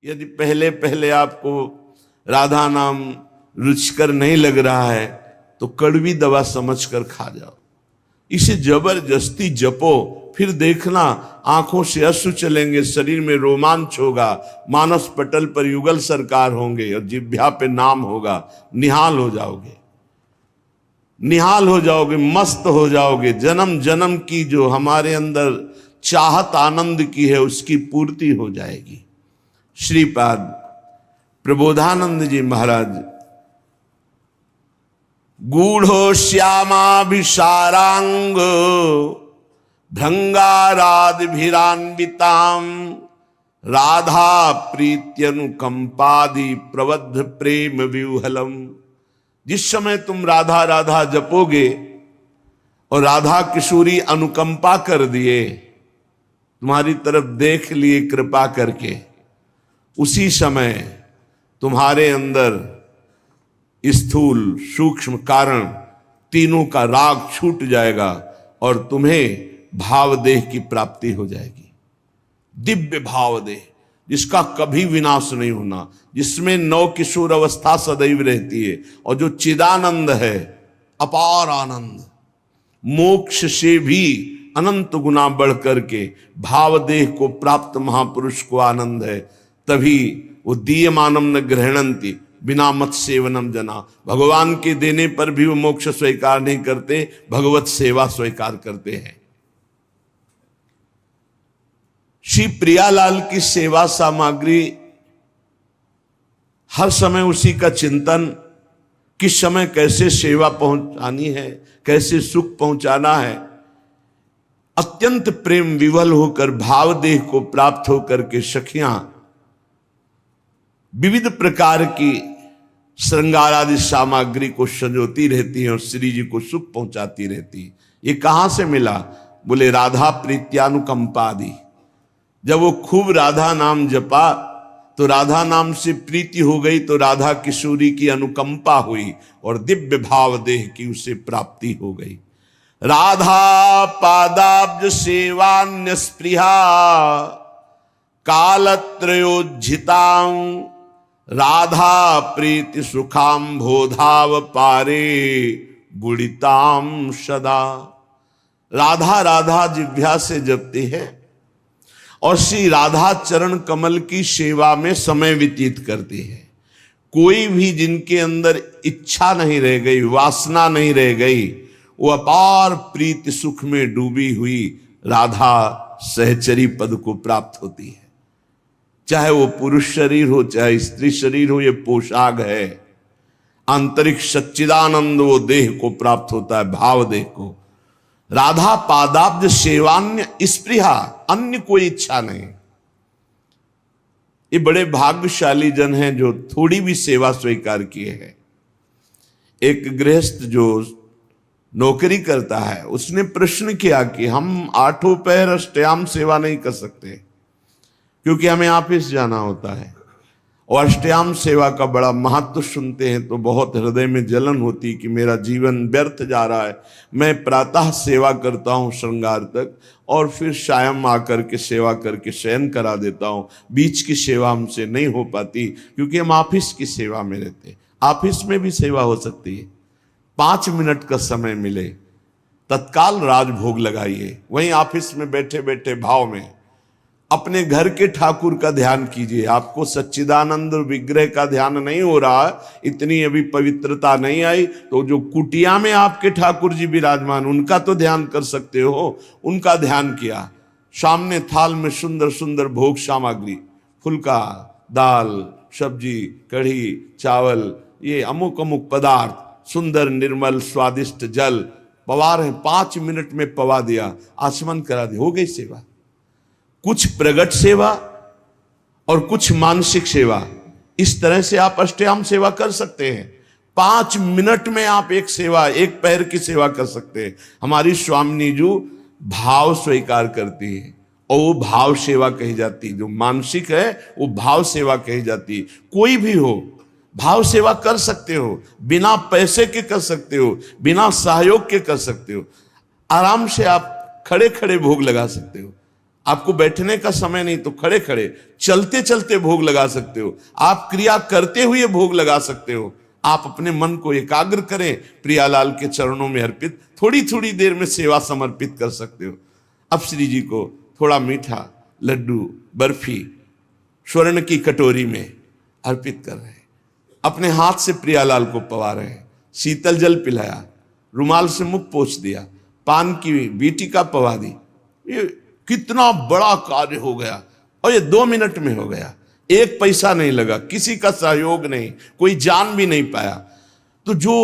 यदि पहले पहले आपको राधा नाम रुचिकर नहीं लग रहा है तो कड़वी दवा समझकर खा जाओ। इसे जबरदस्ती जपो, फिर देखना आंखों से अश्रु चलेंगे, शरीर में रोमांच होगा, मानस पटल पर युगल सरकार होंगे और जिह्वा पे नाम होगा। निहाल हो जाओगे, निहाल हो जाओगे, मस्त हो जाओगे। जन्म जन्म की जो हमारे अंदर चाहत आनंद की है उसकी पूर्ति हो जाएगी। श्रीपाद प्रबोधानंद जी महाराज गूढ़ो श्यामाभिसारांग भृंगारादिभिरान्वितां राधा प्रीत्यनुकंपादि प्रबद्ध प्रेम व्यूहलम। जिस समय तुम राधा राधा जपोगे और राधा किशोरी अनुकंपा कर दिए, तुम्हारी तरफ देख लिए कृपा करके, उसी समय तुम्हारे अंदर स्थूल सूक्ष्म कारण तीनों का राग छूट जाएगा और तुम्हें भाव देह की प्राप्ति हो जाएगी। दिव्य भाव देह जिसका कभी विनाश नहीं होना, जिसमें नव किशोर अवस्था सदैव रहती है और जो चिदानंद है, अपार आनंद, मोक्ष से भी अनंत गुना बढ़ करके भाव देह को प्राप्त महापुरुष को आनंद है। तभी वो दीयमानम न ग्रहणंती बिना मत सेवनम जना। भगवान के देने पर भी वो मोक्ष स्वीकार नहीं करते, भगवत सेवा स्वीकार करते हैं। श्री प्रियालाल की सेवा सामग्री हर समय उसी का चिंतन, किस समय कैसे सेवा पहुंचानी है, कैसे सुख पहुंचाना है। अत्यंत प्रेम विवल होकर भाव देह को प्राप्त होकर के सखियां विविध प्रकार की श्रृंगार आदि सामग्री को सजोती रहती हैं और श्री जी को सुख पहुंचाती रहती। ये कहां से मिला? बोले राधा प्रीत्यानुकंपादि। जब वो खूब राधा नाम जपा तो राधा नाम से प्रीति हो गई, तो राधा किशोरी की अनुकंपा हुई और दिव्य भाव देह की उसे प्राप्ति हो गई। राधा पादाब्ज सेवान्य स्पृहा कालत्रयोज्झितां राधा प्रीति सुखाम बोधाव पारे बुड़िताम सदा। राधा राधा जिह्वा से जपते हैं और श्री राधा चरण कमल की सेवा में समय व्यतीत करते हैं। कोई भी जिनके अंदर इच्छा नहीं रह गई, वासना नहीं रह गई, वो अपार प्रीति सुख में डूबी हुई राधा सहचरी पद को प्राप्त होती है। चाहे वो पुरुष शरीर हो चाहे स्त्री शरीर हो, ये पोशाक है। आंतरिक सच्चिदानंद वो देह को प्राप्त होता है, भाव देह को। राधा पादाब्ज सेवान्य स्पृहा, अन्य कोई इच्छा नहीं। ये बड़े भाग्यशाली जन हैं जो थोड़ी भी सेवा स्वीकार किए हैं। एक गृहस्थ जो नौकरी करता है, उसने प्रश्न किया कि हम 8 पहर अष्टयाम सेवा नहीं कर सकते क्योंकि हमें ऑफिस जाना होता है, और अष्टयाम सेवा का बड़ा महत्व सुनते हैं तो बहुत हृदय में जलन होती कि मेरा जीवन व्यर्थ जा रहा है। मैं प्रातः सेवा करता हूँ श्रृंगार तक और फिर शायम आकर के सेवा करके शयन करा देता हूँ, बीच की सेवा हमसे नहीं हो पाती क्योंकि हम ऑफिस की सेवा में रहते हैं। ऑफिस में भी सेवा हो सकती है, 5 मिनट का समय मिले तत्काल राजभोग लगाइए। वहीं ऑफिस में बैठे बैठे भाव में अपने घर के ठाकुर का ध्यान कीजिए। आपको सच्चिदानंद विग्रह का ध्यान नहीं हो रहा, इतनी अभी पवित्रता नहीं आई, तो जो कुटिया में आपके ठाकुर जी विराजमान उनका तो ध्यान कर सकते हो। उनका ध्यान किया, सामने थाल में सुंदर सुंदर भोग सामग्री, फुल्का, दाल, सब्जी, कढ़ी, चावल, ये अमुक अमुक पदार्थ, सुंदर निर्मल स्वादिष्ट जल, पवा रहे, 5 मिनट में पवा दिया, आचमन करा दिया, हो गई सेवा। कुछ प्रगट सेवा और कुछ मानसिक सेवा, इस तरह से आप अष्टयाम सेवा कर सकते हैं। 5 मिनट में आप एक सेवा, एक पैर की सेवा कर सकते हैं। हमारी स्वामिनी जी भाव स्वीकार करती है और वो भाव सेवा कही जाती है। जो मानसिक है वो भाव सेवा कही जाती है। कोई भी हो भाव सेवा कर सकते हो, बिना पैसे के कर सकते हो, बिना सहयोग के कर सकते हो। आराम से आप खड़े खड़े भोग लगा सकते हो। आपको बैठने का समय नहीं तो खड़े खड़े चलते चलते भोग लगा सकते हो, आप क्रिया करते हुए भोग लगा सकते हो। आप अपने मन को एकाग्र करें, प्रियालाल के चरणों में अर्पित थोड़ी थोड़ी देर में सेवा समर्पित कर सकते हो। अब श्री जी को थोड़ा मीठा, लड्डू, बर्फी स्वर्ण की कटोरी में अर्पित कर रहे हैं, अपने हाथ से प्रियालाल को पवा रहे हैं, शीतल जल पिलाया, रुमाल से मुख पोंछ दिया, पान की बीटिका पवा दी। ये कितना बड़ा कार्य हो गया, और ये 2 मिनट में हो गया, 1 पैसा नहीं लगा, किसी का सहयोग नहीं, कोई जान भी नहीं पाया। तो जो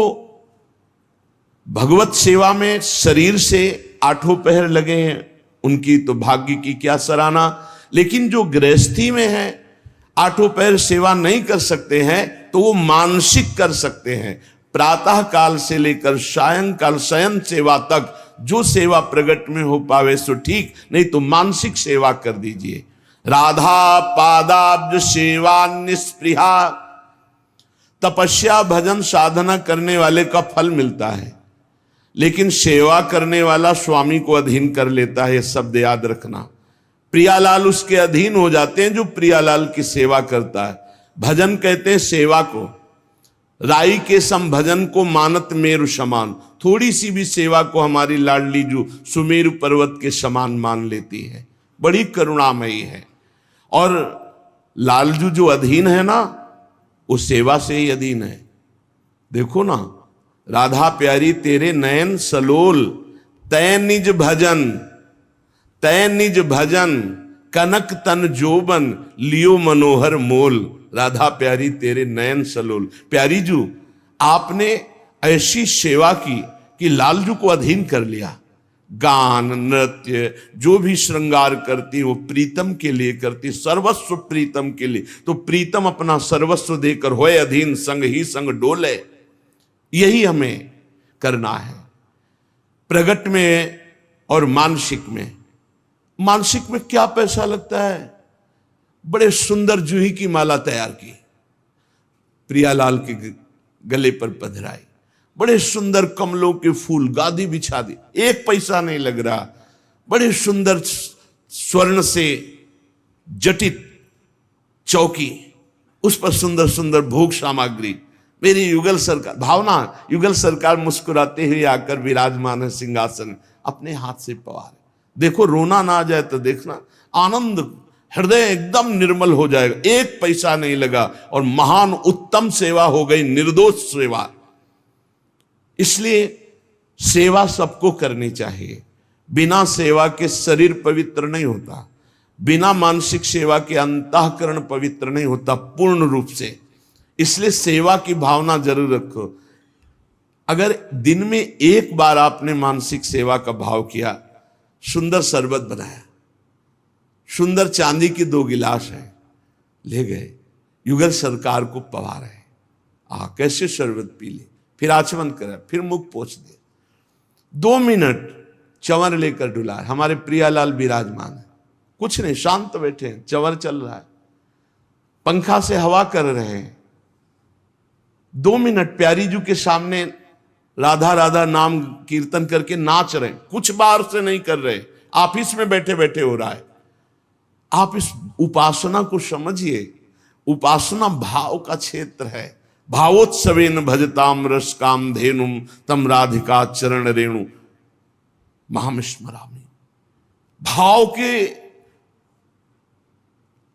भगवत सेवा में शरीर से 8 पहर लगे हैं उनकी तो भाग्य की क्या सराहना, लेकिन जो गृहस्थी में है 8 पहर सेवा नहीं कर सकते हैं तो वो मानसिक कर सकते हैं। प्रातः काल से लेकर सायंकाल शयन सेवा तक जो सेवा प्रगट में हो पावे सो ठीक, नहीं तो मानसिक सेवा कर दीजिए। राधा पादाब्ज सेवा निस्पृहा, तपस्या भजन साधना करने वाले का फल मिलता है, लेकिन सेवा करने वाला स्वामी को अधीन कर लेता है, शब्द याद रखना। प्रियालाल उसके अधीन हो जाते हैं जो प्रियालाल की सेवा करता है। भजन कहते हैं सेवा को, राई के सम भजन को मानत मेरु समान, थोड़ी सी भी सेवा को हमारी लाडली जो सुमेरु पर्वत के समान मान लेती है, बड़ी करुणामयी है। और लालजू जो अधीन है ना, वो सेवा से ही अधीन है। देखो ना, राधा प्यारी तेरे नयन सलोल, तय निज भजन, तय निज भजन, कनक तन जोबन, लियो मनोहर मोल। राधा प्यारी तेरे नयन सलोल, प्यारी जू आपने ऐसी सेवा की कि लालजू को अधीन कर लिया। गान नृत्य जो भी श्रृंगार करती वो प्रीतम के लिए करती, सर्वस्व प्रीतम के लिए। तो प्रीतम अपना सर्वस्व देकर होए अधीन, संग ही संग डोले। यही हमें करना है प्रगट में और मानसिक में। मानसिक में क्या पैसा लगता है, बड़े सुंदर जूही की माला तैयार की, प्रियालाल के गले पर पधराई, बड़े सुंदर कमलों के फूल, गादी बिछा दी, 1 पैसा नहीं लग रहा, बड़े सुंदर स्वर्ण से जटित चौकी, उस पर सुंदर सुंदर भोग सामग्री। मेरी युगल सरकार, भावना युगल सरकार मुस्कुराते हुए आकर विराजमान है सिंहासन, अपने हाथ से पवार। देखो रोना ना आ जाए तो देखना, आनंद हृदय एकदम निर्मल हो जाएगा। 1 पैसा नहीं लगा और महान उत्तम सेवा हो गई, निर्दोष सेवा। इसलिए सेवा सबको करनी चाहिए। बिना सेवा के शरीर पवित्र नहीं होता, बिना मानसिक सेवा के अंतःकरण पवित्र नहीं होता पूर्ण रूप से। इसलिए सेवा की भावना जरूर रखो। अगर दिन में 1 बार आपने मानसिक सेवा का भाव किया, सुंदर शरबत बनाया, सुंदर चांदी की 2 गिलास है, ले गए, युगल सरकार को पवा रहे, कैसे शरबत पी ले, फिर आचमन करा, फिर मुख पोंछ दे, 2 मिनट चंवर लेकर डुला। हमारे प्रियालाल विराजमान है, कुछ नहीं, शांत बैठे हैं, चंवर चल रहा है, पंखा से हवा कर रहे हैं। 2 मिनट प्यारी जू के सामने राधा राधा नाम कीर्तन करके नाच रहे हैं, कुछ बार से नहीं कर रहे, ऑफिस में बैठे बैठे हो रहा है। आप इस उपासना को समझिए, उपासना भाव का क्षेत्र है। भावोत्सवेन भजताम रस काम धेनुम, तम राधिका चरण रेणु महाम स्मरामि। भाव के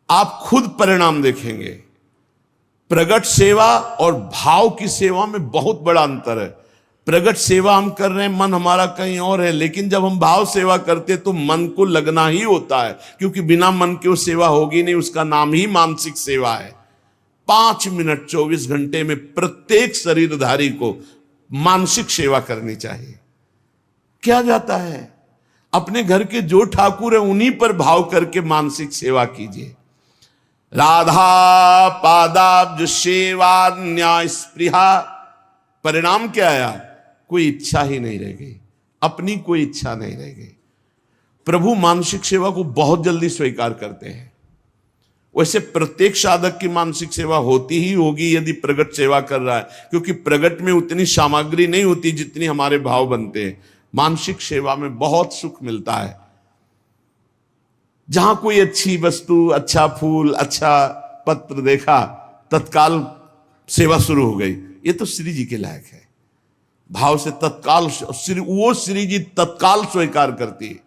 आप खुद परिणाम देखेंगे। प्रगट सेवा और भाव की सेवा में बहुत बड़ा अंतर है। प्रगट सेवा हम कर रहे हैं, मन हमारा कहीं और है, लेकिन जब हम भाव सेवा करते तो मन को लगना ही होता है, क्योंकि बिना मन के वो सेवा होगी नहीं, उसका नाम ही मानसिक सेवा है। 5 मिनट 24 घंटे में प्रत्येक शरीरधारी को मानसिक सेवा करनी चाहिए। क्या जाता है, अपने घर के जो ठाकुर है उन्हीं पर भाव करके मानसिक सेवा कीजिए। राधा पादाब्ज सेवा न्याय स्पृहा, परिणाम क्या आया, कोई इच्छा ही नहीं रह गई, अपनी कोई इच्छा नहीं रह गई। प्रभु मानसिक सेवा को बहुत जल्दी स्वीकार करते हैं। वैसे प्रत्येक साधक की मानसिक सेवा होती ही होगी यदि प्रगट सेवा कर रहा है, क्योंकि प्रगट में उतनी सामग्री नहीं होती जितनी हमारे भाव बनते हैं। मानसिक सेवा में बहुत सुख मिलता है। जहां कोई अच्छी वस्तु, अच्छा फूल, अच्छा पत्र देखा, तत्काल सेवा शुरू हो गई। ये तो श्री जी के लायक है। भाव से तत्काल वो श्री जी तत्काल स्वीकार करती है।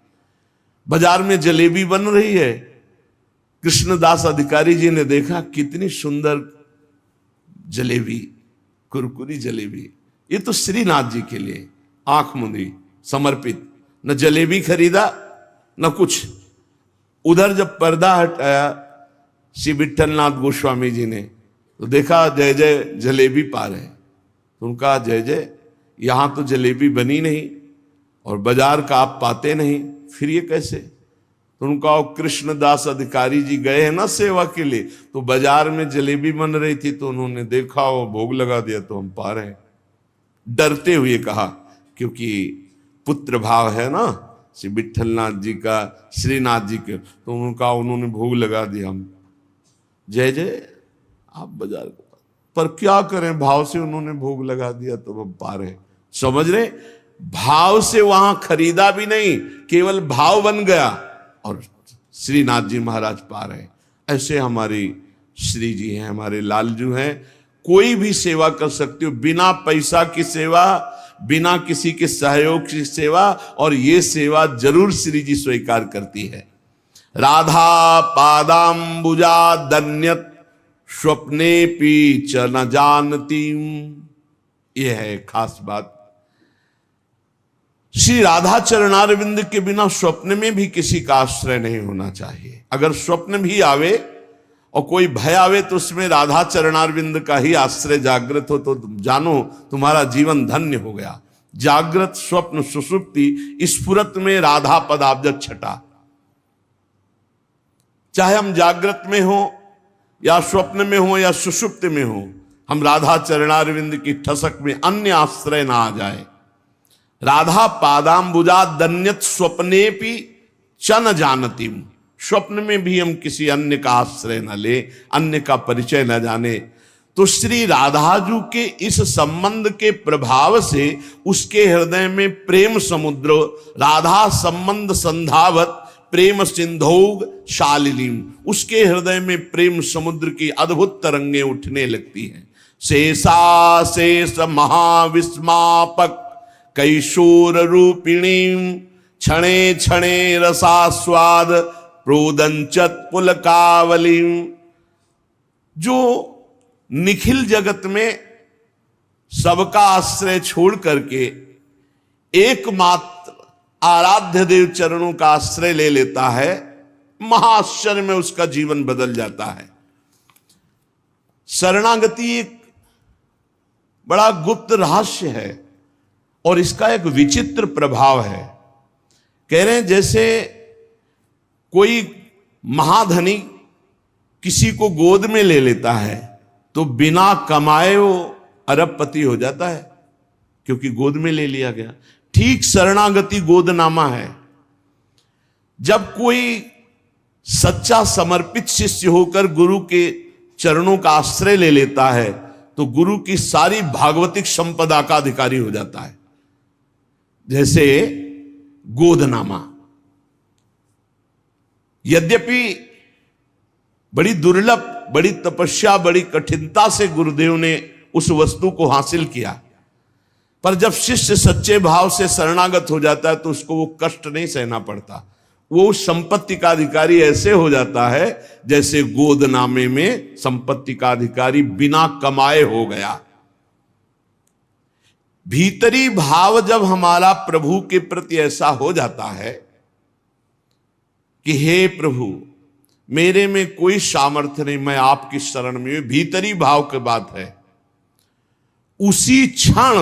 बाजार में जलेबी बन रही है, कृष्णदास अधिकारी जी ने देखा कितनी सुंदर जलेबी, कुरकुरी जलेबी, ये तो श्रीनाथ जी के लिए आंख मुंदी समर्पित। न जलेबी खरीदा न कुछ। उधर जब पर्दा हटाया श्री विठलनाथ गोस्वामी जी ने, तो देखा जय जय जलेबी पा रहे। तो उनका जय जय, यहां तो जलेबी बनी नहीं और बाजार का आप पाते नहीं, फिर ये कैसे? तो उनका कृष्णदास अधिकारी जी गए हैं ना सेवा के लिए, तो बाजार में जलेबी बन रही थी, तो उन्होंने देखा और भोग लगा दिया, तो हम पा रहे हैं। डरते हुए कहा, क्योंकि पुत्र भाव है ना श्री विठलनाथ जी का, श्रीनाथ जी के, तो उनका उन्होंने भोग लगा दिया। हम जय जय आप बाजार को, पर क्या करें, भाव से उन्होंने भोग लगा दिया, तो हम पा रहे। समझ रहे? भाव से वहां खरीदा भी नहीं, केवल भाव बन गया और श्रीनाथ जी महाराज पा रहे। ऐसे हमारी श्री जी हैं, हमारे लालजू हैं। कोई भी सेवा कर सकते हो, बिना पैसा की सेवा, बिना किसी के सहयोग की सेवा, और ये सेवा जरूर श्री जी स्वीकार करती है। राधा पादाम्बुजा दन्यत स्वप्ने पी च न जानती, यह है खास बात। श्री राधा चरणारविंद के बिना स्वप्न में भी किसी का आश्रय नहीं होना चाहिए। अगर स्वप्न भी आवे और कोई भय आवे, तो उसमें राधा चरणारविंद का ही आश्रय जागृत हो, तो जानो तुम्हारा जीवन धन्य हो गया। जागृत स्वप्न सुषुप्ति स्फुरत में राधा पदाब्ज छटा। चाहे हम जागृत में हो या स्वप्न में हो या सुषुप्त में हो, हम राधा चरणारविंद की ठसक में अन्य आश्रय ना आ जाए। राधा पादाम्बुजा दन्यत स्वप्ने पी च न जानती, स्वप्न में भी हम किसी अन्य का आश्रय न ले, अन्य का परिचय न जाने। तो श्री राधाजू के इस संबंध के प्रभाव से उसके हृदय में प्रेम समुद्र, राधा संबंध संधावत प्रेम सिंधोग शालिनीम, उसके हृदय में प्रेम समुद्र की अद्भुत तरंगें उठने लगती हैं। शेषा शेष महाविस्मापक कैशोर रूपिणी, क्षणे क्षणे रसास्वाद प्रोदंचत पुलकावली। जो निखिल जगत में सबका आश्रय छोड़ करके एकमात्र आराध्य देव चरणों का आश्रय ले लेता है, महाआश्चर्य में उसका जीवन बदल जाता है। शरणागति एक बड़ा गुप्त रहस्य है और इसका एक विचित्र प्रभाव है। कह रहे हैं जैसे कोई महाधनी किसी को गोद में ले लेता है, तो बिना कमाए वो अरबपति हो जाता है, क्योंकि गोद में ले लिया गया। ठीक शरणागति गोदनामा है। जब कोई सच्चा समर्पित शिष्य होकर गुरु के चरणों का आश्रय ले लेता है, तो गुरु की सारी भागवतिक संपदा का अधिकारी हो जाता है। जैसे गोदनामा, यद्यपि बड़ी दुर्लभ, बड़ी तपस्या, बड़ी कठिनता से गुरुदेव ने उस वस्तु को हासिल किया, पर जब शिष्य सच्चे भाव से शरणागत हो जाता है, तो उसको वो कष्ट नहीं सहना पड़ता। वो संपत्ति का अधिकारी ऐसे हो जाता है जैसे गोदनामे में संपत्ति का अधिकारी बिना कमाए हो गया। भीतरी भाव जब हमारा प्रभु के प्रति ऐसा हो जाता है कि हे प्रभु, मेरे में कोई सामर्थ्य नहीं, मैं आपकी शरण में हूं, भीतरी भाव की बात है, उसी क्षण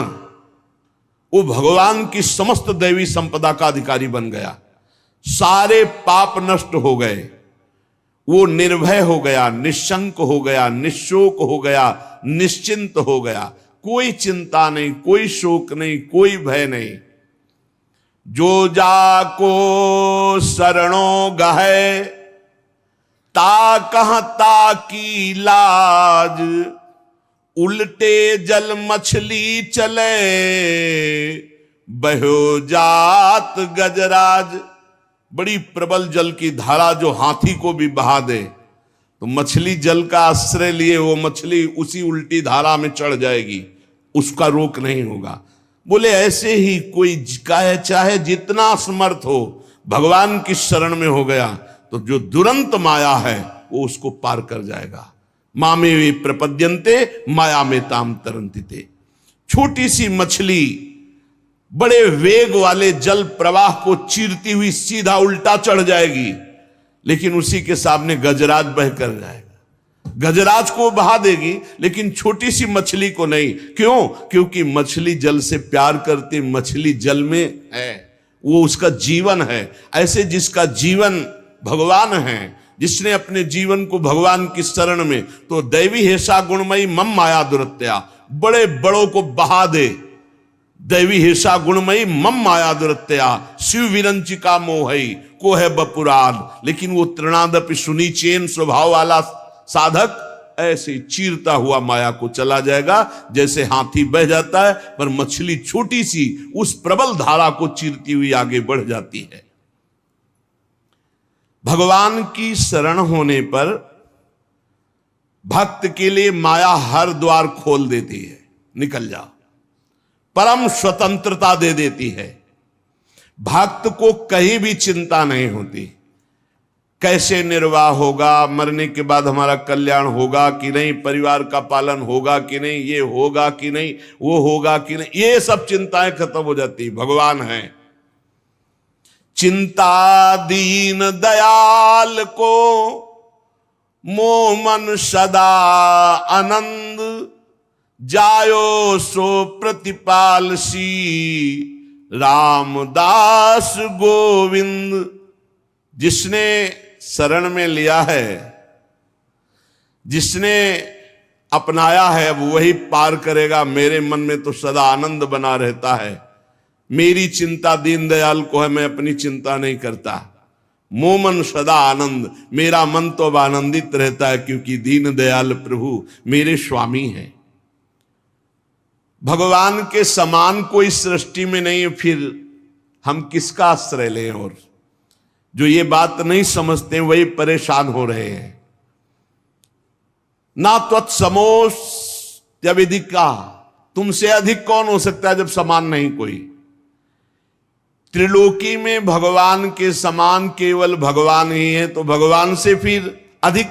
वो भगवान की समस्त दैवी संपदा का अधिकारी बन गया। सारे पाप नष्ट हो गए, वो निर्भय हो गया, निशंक हो गया, निशोक हो गया, निश्चिंत हो गया। कोई चिंता नहीं, कोई शोक नहीं, कोई भय नहीं। जो जाको शरणों गहे ता कहता की लाज, उल्टे जल मछली चले बहो जात गजराज। बड़ी प्रबल जल की धारा जो हाथी को भी बहा दे, तो मछली जल का आश्रय लिए वो मछली उसी उल्टी धारा में चढ़ जाएगी, उसका रोक नहीं होगा। बोले ऐसे ही कोई चाहे जितना समर्थ हो, भगवान की शरण में हो गया तो जो दुरंत माया है वो उसको पार कर जाएगा। मामे वे प्रपद्यन्ते माया में ताम तरंतिते। छोटी सी मछली बड़े वेग वाले जल प्रवाह को चीरती हुई सीधा उल्टा चढ़ जाएगी, लेकिन उसी के सामने गजराज बह कर जाएगा। गजराज को बहा देगी लेकिन छोटी सी मछली को नहीं। क्यों? क्योंकि मछली जल से प्यार करती, मछली जल में है, वो उसका जीवन है। ऐसे जिसका जीवन भगवान है, जिसने अपने जीवन को भगवान की शरण में, तो दैवी हेषा गुणमयी मम माया दुरत्या, बड़े बड़ों को बहा दे। दैवी हेषा गुणमयी मम माया दुरत्या शिव विरंचिका मोहई को है बपुरान। लेकिन वो तृणादपि सुनीचेन स्वभाव वाला साधक ऐसे चीरता हुआ माया को चला जाएगा जैसे हाथी बह जाता है, पर मछली छोटी सी उस प्रबल धारा को चीरती हुई आगे बढ़ जाती है। भगवान की शरण होने पर भक्त के लिए माया हर द्वार खोल देती है, निकल जाओ, परम स्वतंत्रता दे देती है। भक्त को कहीं भी चिंता नहीं होती, कैसे निर्वाह होगा, मरने के बाद हमारा कल्याण होगा कि नहीं, परिवार का पालन होगा कि नहीं, ये होगा कि नहीं, वो होगा कि नहीं, ये सब चिंताएं खत्म हो जाती। भगवान है। चिंता दीन दयाल को मोह मन सदा आनंद, जायो सो प्रतिपाल सी रामदास गोविंद। जिसने शरण में लिया है, जिसने अपनाया है, वो वही पार करेगा। मेरे मन में तो सदा आनंद बना रहता है। मेरी चिंता दीनदयाल को है, मैं अपनी चिंता नहीं करता। मोह मन सदा आनंद, मेरा मन तो अब आनंदित रहता है क्योंकि दीनदयाल प्रभु मेरे स्वामी हैं। भगवान के समान कोई सृष्टि में नहीं है, फिर हम किसका आश्रय लें? और जो ये बात नहीं समझते वही परेशान हो रहे हैं। ना त्वत्समोऽस्त्यविधिका, तुमसे अधिक कौन हो सकता है जब समान नहीं कोई। त्रिलोकी में भगवान के समान केवल भगवान ही है, तो भगवान से फिर अधिक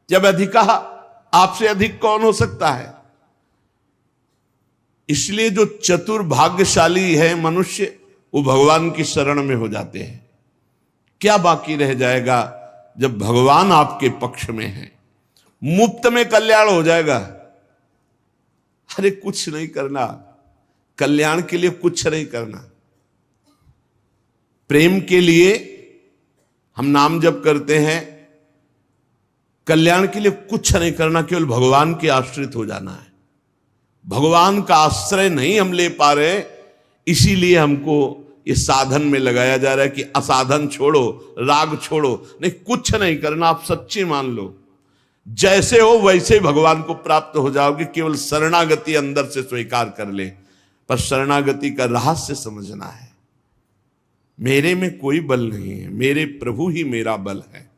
जब अधिका, आपसे अधिक कौन हो सकता है? इसलिए जो चतुर भाग्यशाली है मनुष्य, वो भगवान की शरण में हो जाते हैं। क्या बाकी रह जाएगा जब भगवान आपके पक्ष में है? मुफ्त में कल्याण हो जाएगा। अरे कुछ नहीं करना, कल्याण के लिए कुछ नहीं करना। प्रेम के लिए हम नाम जप करते हैं, कल्याण के लिए कुछ नहीं करना, केवल भगवान के आश्रित हो जाना है। भगवान का आश्रय नहीं हम ले पा रहे, इसीलिए हमको इस साधन में लगाया जा रहा है कि असाधन छोड़ो, राग छोड़ो। नहीं, कुछ नहीं करना, आप सच्ची मान लो, जैसे हो वैसे भगवान को प्राप्त हो जाओगे। केवल शरणागति अंदर से स्वीकार कर ले। पर शरणागति का रहस्य समझना है। मेरे में कोई बल नहीं है, मेरे प्रभु ही मेरा बल है।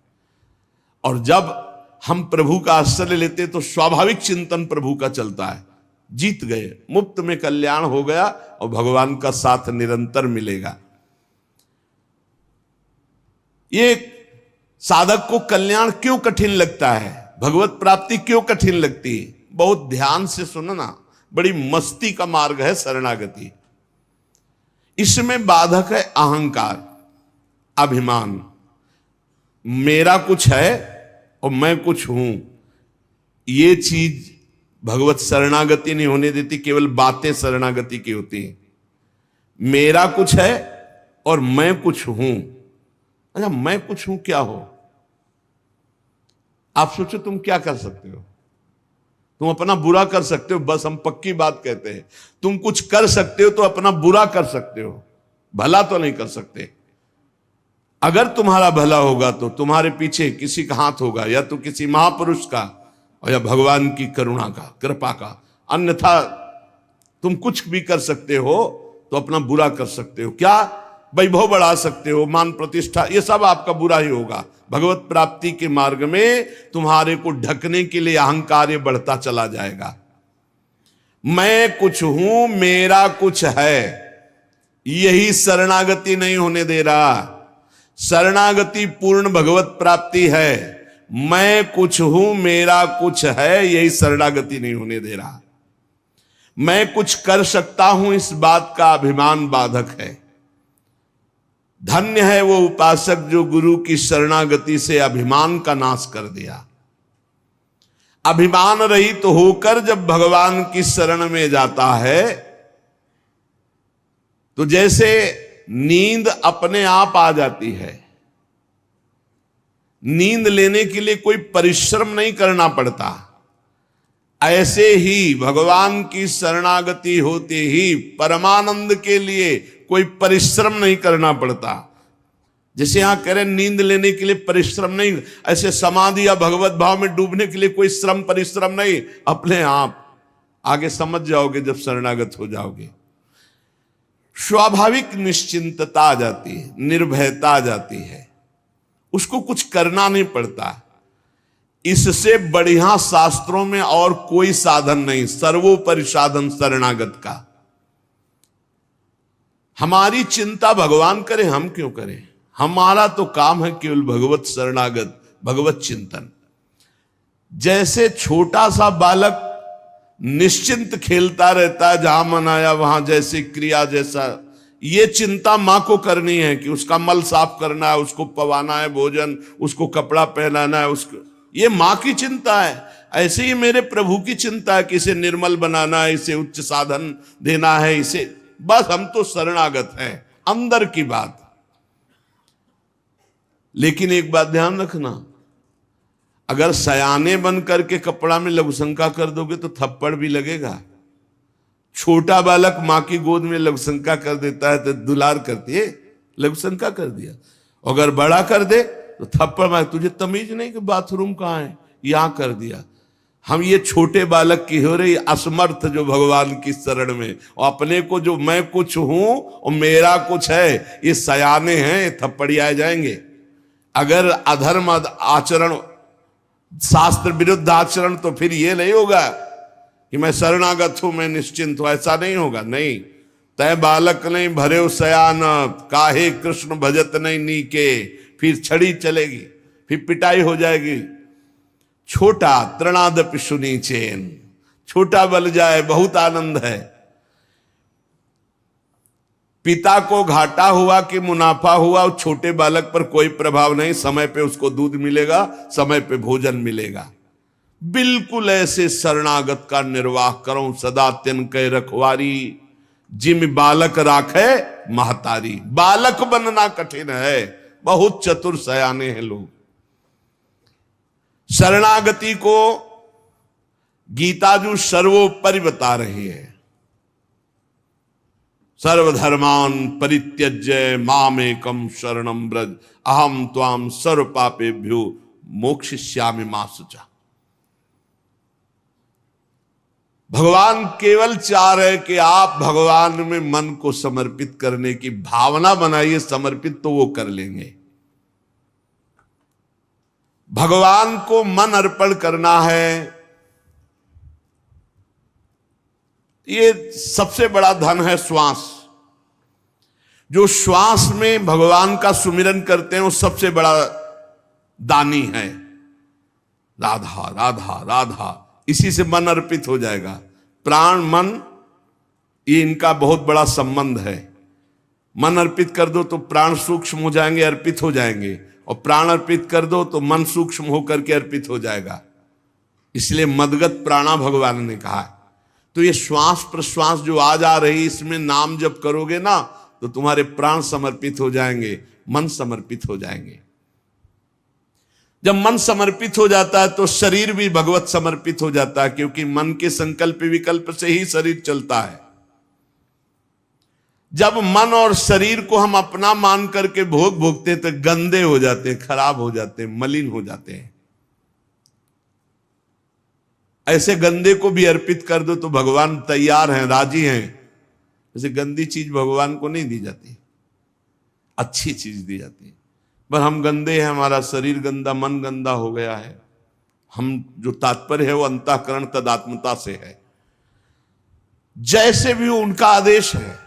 और जब हम प्रभु का आश्रय लेते तो स्वाभाविक चिंतन प्रभु का चलता है। जीत गए, मुफ्त में कल्याण हो गया और भगवान का साथ निरंतर मिलेगा। ये साधक को कल्याण क्यों कठिन लगता है, भगवत प्राप्ति क्यों कठिन लगती है? बहुत ध्यान से सुनना, बड़ी मस्ती का मार्ग है शरणागति। इसमें बाधक है अहंकार, अभिमान। मेरा कुछ है और मैं कुछ हूं, ये चीज भगवत शरणागति नहीं होने देती। केवल बातें शरणागति की होती हैं। मेरा कुछ है और मैं कुछ हूं। अच्छा, मैं कुछ हूं क्या हो? आप सोचो तुम क्या कर सकते हो? तुम अपना बुरा कर सकते हो, बस हम पक्की बात कहते हैं। तुम कुछ कर सकते हो तो अपना बुरा कर सकते हो, भला तो नहीं कर सकते। अगर तुम्हारा भला होगा तो तुम्हारे पीछे किसी का हाथ होगा, या तो किसी महापुरुष का और या भगवान की करुणा का, कृपा का। अन्यथा तुम कुछ भी कर सकते हो तो अपना बुरा कर सकते हो। क्या? वैभव बढ़ा सकते हो, मान प्रतिष्ठा, ये सब आपका बुरा ही होगा। भगवत प्राप्ति के मार्ग में तुम्हारे को ढकने के लिए अहंकार ये बढ़ता चला जाएगा। मैं कुछ हूं, मेरा कुछ है, यही शरणागति नहीं होने दे रहा। शरणागति पूर्ण भगवत प्राप्ति है। मैं कुछ हूं, मेरा कुछ है, यही शरणागति नहीं होने दे रहा। मैं कुछ कर सकता हूं, इस बात का अभिमान बाधक है। धन्य है वो उपासक जो गुरु की शरणागति से अभिमान का नाश कर दिया। अभिमान रहित तो होकर जब भगवान की शरण में जाता है तो जैसे नींद अपने आप आ जाती है। नींद लेने के लिए कोई परिश्रम नहीं करना पड़ता। ऐसे ही भगवान की शरणागति होते ही परमानंद के लिए कोई परिश्रम नहीं करना पड़ता। जैसे यहां कह रहे नींद लेने के लिए परिश्रम नहीं, ऐसे समाधि या भगवत भाव में डूबने के लिए कोई श्रम परिश्रम नहीं, अपने आप आगे समझ जाओगे जब शरणागत हो जाओगे। स्वाभाविक निश्चिंतता आ जाती है, निर्भयता आ जाती है, उसको कुछ करना नहीं पड़ता। इससे बढ़िया शास्त्रों में और कोई साधन नहीं, सर्वोपरि साधन शरणागत का। हमारी चिंता भगवान करे, हम क्यों करें? हमारा तो काम है केवल भगवत शरणागत, भगवत चिंतन। जैसे छोटा सा बालक निश्चिंत खेलता रहता है, जहां मन आया वहां जैसी क्रिया, जैसा ये चिंता मां को करनी है कि उसका मल साफ करना है, उसको पवाना है भोजन, उसको कपड़ा पहनाना है, उसको, ये मां की चिंता है। ऐसे ही मेरे प्रभु की चिंता है कि इसे निर्मल बनाना है, इसे उच्च साधन देना है, इसे, बस हम तो शरणागत हैं, अंदर की बात। लेकिन एक बात ध्यान रखना, अगर सयाने बन करके कपड़ा में लघुशंका कर दोगे तो थप्पड़ भी लगेगा। छोटा बालक मां की गोद में लघुशंका कर देता है तो दुलार करती है, लघुशंका कर दिया। अगर बड़ा कर दे तो थप्पड़ मार, तुझे तमीज नहीं कि बाथरूम कहां है, यहां कर दिया। हम ये छोटे बालक की हो रही असमर्थ जो भगवान की शरण में, और अपने को जो मैं कुछ हूं और मेरा कुछ है, ये सयाने हैं, थप्पड़ियाए जाएंगे। अगर अधर्म आचरण, शास्त्र विरुद्ध आचरण, तो फिर ये नहीं होगा कि मैं शरणागत हूं, मैं निश्चिंत हूं, ऐसा नहीं होगा। नहीं, तय बालक नहीं भरे सयान, काहे कृष्ण भजत नहीं नीके, फिर छड़ी चलेगी, फिर पिटाई हो जाएगी। छोटा तृणादपि सुनी चैन, छोटा बल जाए बहुत आनंद है। पिता को घाटा हुआ कि मुनाफा हुआ, और छोटे बालक पर कोई प्रभाव नहीं, समय पे उसको दूध मिलेगा, समय पे भोजन मिलेगा। बिल्कुल ऐसे शरणागत का निर्वाह करो सदा तिनके रखवारी, जिम बालक राखे महतारी। बालक बनना कठिन है, बहुत चतुर सयाने हैं लोग। शरणागति को गीताजू सर्वोपरि बता रही है। सर्वधर्मान परित्यज्य मामेकम शरणं व्रज, अहम त्वाम सर्व पापेभ्यो मोक्षयिष्यामि मा शुचा। भगवान केवल चाह रहे कि आप भगवान में मन को समर्पित करने की भावना बनाइए, समर्पित तो वो कर लेंगे। भगवान को मन अर्पण करना है, ये सबसे बड़ा धन है श्वास। जो श्वास में भगवान का सुमिरन करते हैं वो सबसे बड़ा दानी है। राधा राधा राधा, इसी से मन अर्पित हो जाएगा। प्राण मन, ये इनका बहुत बड़ा संबंध है। मन अर्पित कर दो तो प्राण सूक्ष्म हो जाएंगे, अर्पित हो जाएंगे, और प्राण अर्पित कर दो तो मन सूक्ष्म होकर के अर्पित हो जाएगा। इसलिए मदगत प्राणा भगवान ने कहा है। तो ये श्वास प्रश्वास जो आज आ रही, इसमें नाम जब करोगे ना तो तुम्हारे प्राण समर्पित हो जाएंगे, मन समर्पित हो जाएंगे। जब मन समर्पित हो जाता है तो शरीर भी भगवत समर्पित हो जाता है, क्योंकि मन के संकल्प विकल्प से ही शरीर चलता है। जब मन और शरीर को हम अपना मान करके भोगते हैं तो गंदे हो जाते हैं, खराब हो जाते हैं, मलिन हो जाते हैं। ऐसे गंदे को भी अर्पित कर दो तो भगवान तैयार हैं, राजी हैं। ऐसे गंदी चीज भगवान को नहीं दी जाती। अच्छी चीज दी जाती है। पर हम गंदे हैं, हमारा शरीर गंदा, मन गंदा हो गया है। हम जो तात्पर्य है वो अंतःकरण तदात्मता से है। जैसे भी उनका आदेश है,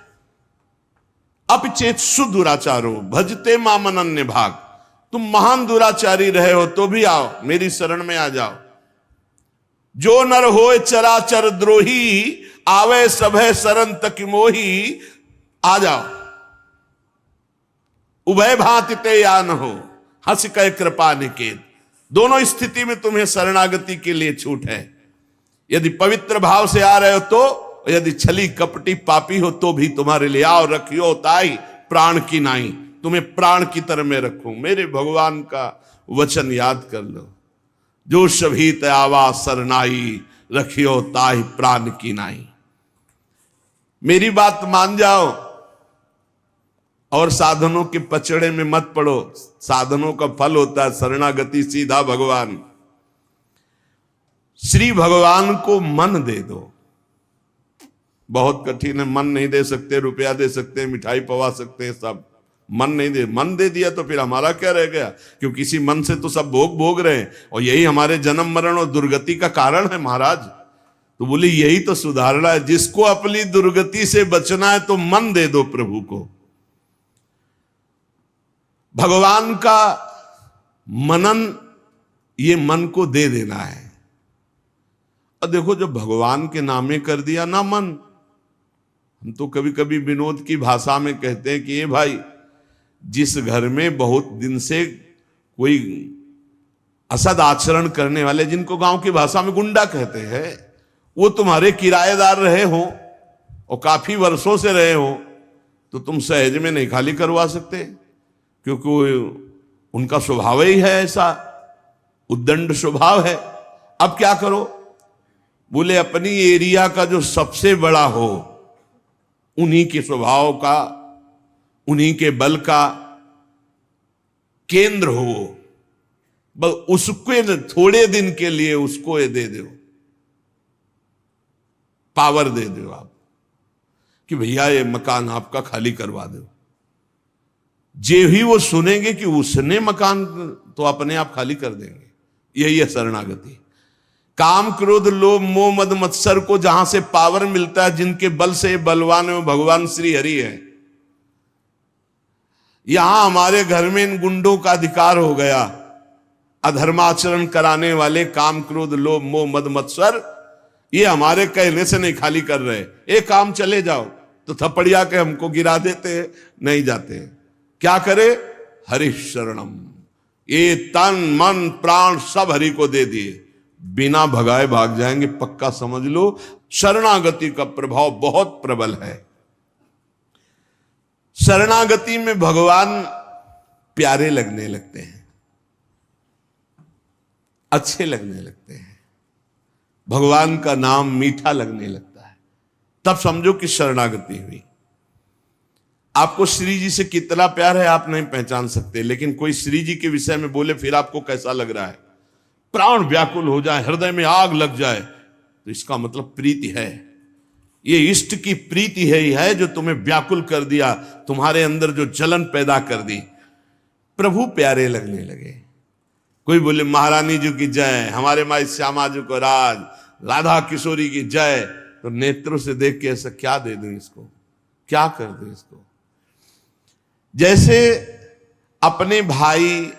अपचेत सुदुराचारो भजते मामन अन्य भाग। तुम महान दुराचारी रहे हो तो भी आओ, मेरी शरण में आ जाओ। जो नर होए चराचर द्रोही, आवे सभय शरण तक मोही। आ जाओ, उभय भांति ते या न हो, हंस कह कृपा निकेत। दोनों स्थिति में तुम्हें शरणागति के लिए छूट है। यदि पवित्र भाव से आ रहे हो तो, यदि छली कपटी पापी हो तो भी तुम्हारे लिए आओ। रखियो ताई प्राण की नाई, तुम्हें प्राण की तरह में रखूं। मेरे भगवान का वचन याद कर लो, जो सभी आवा सरनाई, रखियो ताई प्राण की नाई। मेरी बात मान जाओ और साधनों के पचड़े में मत पड़ो। साधनों का फल होता है शरणागति, सीधा भगवान। श्री भगवान को मन दे दो। बहुत कठिन है, मन नहीं दे सकते, रुपया दे सकते हैं, मिठाई पवा सकते हैं, सब मन नहीं दे। मन दे दिया तो फिर हमारा क्या रह गया? क्योंकि किसी मन से तो सब भोग रहे हैं, और यही हमारे जन्म मरण और दुर्गति का कारण है महाराज। तो बोले यही तो सुधारना है। जिसको अपनी दुर्गति से बचना है तो मन दे दो प्रभु को। भगवान का मनन, ये मन को दे देना है। और देखो, जब भगवान के नामे कर दिया ना मन, हम तो कभी कभी विनोद की भाषा में कहते हैं कि ये भाई, जिस घर में बहुत दिन से कोई असद आचरण करने वाले, जिनको गांव की भाषा में गुंडा कहते हैं, वो तुम्हारे किराएदार रहे हो और काफी वर्षों से रहे हो, तो तुम सहज में नहीं खाली करवा सकते, क्योंकि उनका स्वभाव ही है ऐसा, उद्दंड स्वभाव है। अब क्या करो? बोले अपनी एरिया का जो सबसे बड़ा हो, उन्हीं के स्वभाव का, उन्हीं के बल का केंद्र हो, बस उसको थोड़े दिन के लिए उसको ये दे दो, पावर दे दो आप कि भैया ये मकान आपका खाली करवा दो। जे ही वो सुनेंगे कि उसने मकान, तो अपने आप खाली कर देंगे। यही है शरणागति। काम क्रोध लोभ मोह मद मत्सर को जहां से पावर मिलता है, जिनके बल से बलवान है, भगवान श्री हरि है। यहां हमारे घर में इन गुंडों का अधिकार हो गया, अधर्माचरण कराने वाले, काम क्रोध लोभ मोह मद मत्सर, ये हमारे कहने से नहीं खाली कर रहे। एक काम चले जाओ तो थपड़िया के हमको गिरा देते हैं, नहीं जाते। क्या करे? हरि शरणम। ये तन मन प्राण सब हरि को दे दिए, बिना भगाए भाग जाएंगे, पक्का समझ लो। शरणागति का प्रभाव बहुत प्रबल है। शरणागति में भगवान प्यारे लगने लगते हैं, अच्छे लगने लगते हैं, भगवान का नाम मीठा लगने लगता है, तब समझो कि शरणागति हुई। आपको श्री जी से कितना प्यार है आप नहीं पहचान सकते, लेकिन कोई श्री जी के विषय में बोले फिर आपको कैसा लग रहा है? प्राण व्याकुल हो जाए, हृदय में आग लग जाए, तो इसका मतलब प्रीति है। ये इष्ट की प्रीति है जो तुम्हें व्याकुल कर दिया, तुम्हारे अंदर जो जलन पैदा कर दी। प्रभु प्यारे लगने लगे। कोई बोले महारानी जी की जय, हमारे माई श्यामा जी को राज, राधा किशोरी की जय, तो नेत्रों से देख के ऐसा क्या दे दूं इसको, क्या कर दूं इसको। जैसे अपने भाई,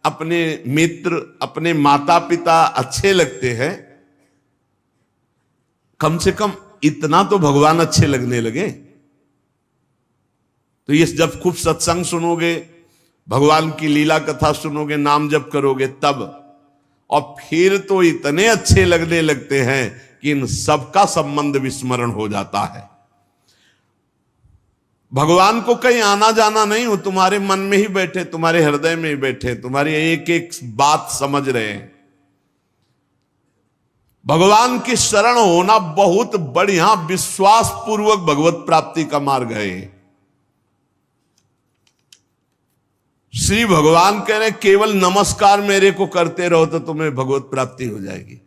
अपने मित्र, अपने माता पिता अच्छे लगते हैं, कम से कम इतना तो भगवान अच्छे लगने लगे। तो ये जब खूब सत्संग सुनोगे, भगवान की लीला कथा सुनोगे, नाम जप करोगे, तब, और फिर तो इतने अच्छे लगने लगते हैं कि इन सबका संबंध विस्मरण हो जाता है। भगवान को कहीं आना जाना नहीं हो, तुम्हारे मन में ही बैठे, तुम्हारे हृदय में ही बैठे, तुम्हारी एक एक बात समझ रहे हैं। भगवान की शरण होना बहुत बढ़िया विश्वास पूर्वक भगवत प्राप्ति का मार्ग है। श्री भगवान कह रहे केवल नमस्कार मेरे को करते रहो तो तुम्हें भगवत प्राप्ति हो जाएगी।